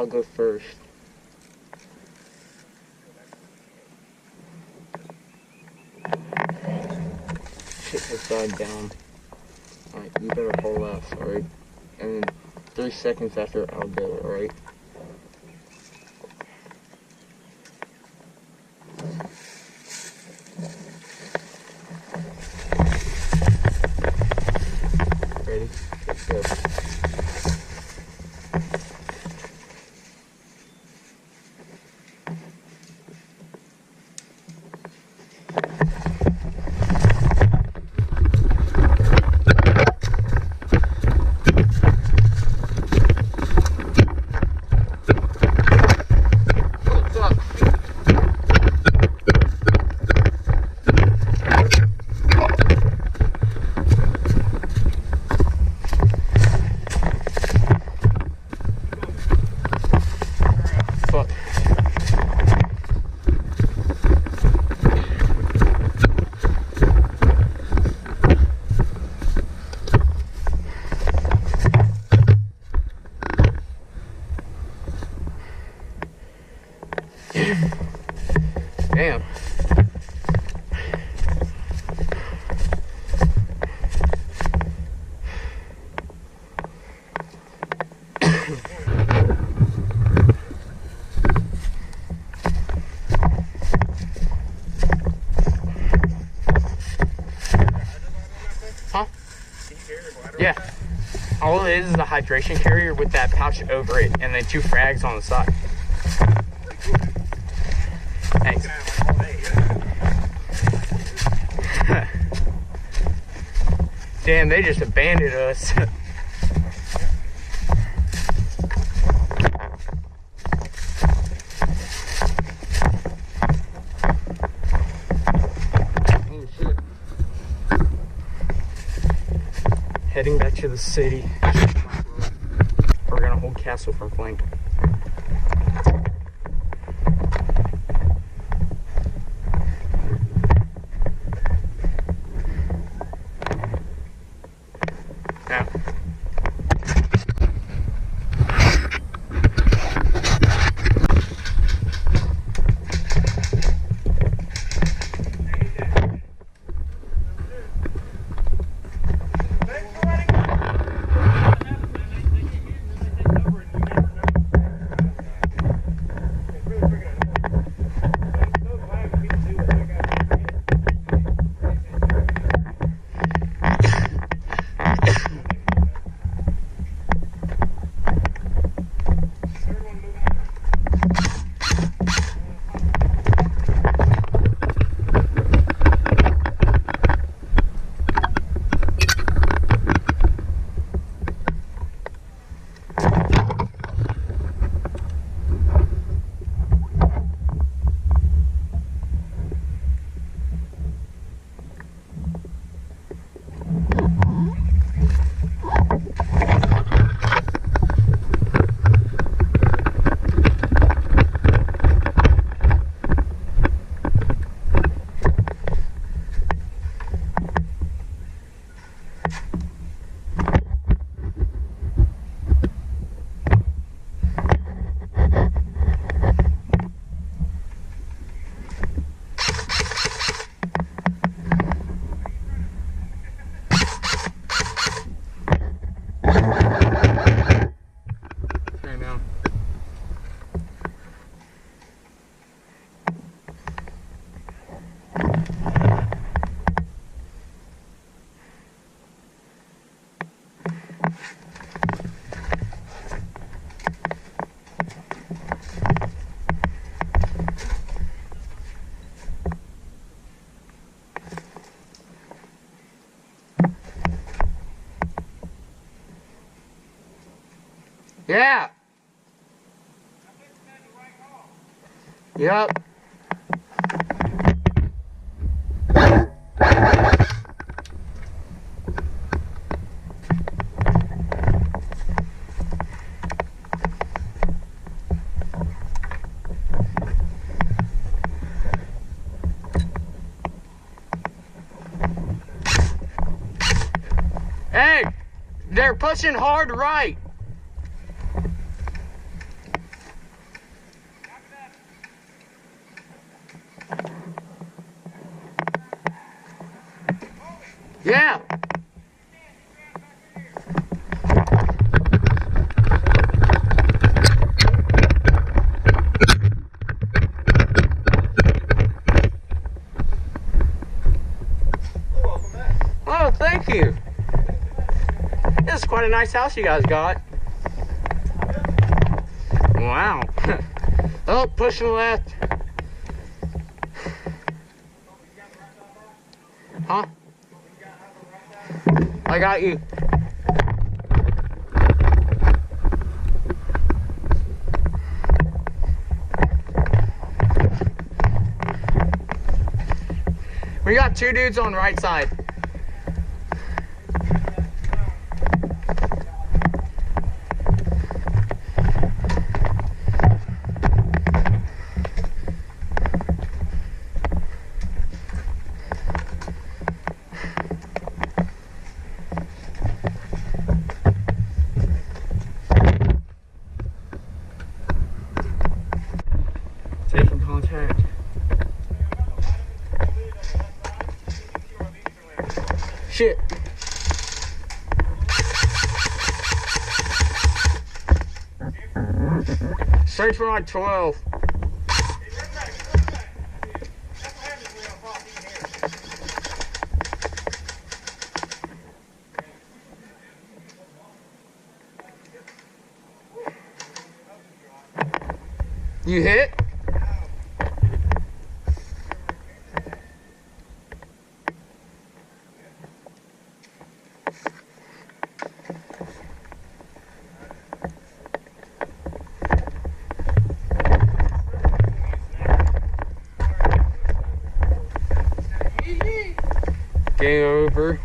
go first. Shit has died down. Alright, you better hold left, alright? And then 3 seconds after I'll go, alright? Ready? Let's go. Damn. Huh? Yeah. All it is a hydration carrier with that pouch over it and then 2 frags on the side. Thanks. Damn, they just abandoned us. Oh shit. Heading back to the city. We're gonna hold Castle from flank. Yeah. Yeah. Yep. Hey, they're pushing hard right. Yeah. Oh, thank you. This is quite a nice house you guys got. Wow. Oh, pushing left. Huh? I got you. We got 2 dudes on the right side. Taking contact. Shit. Search for like 12. You hit? Game over.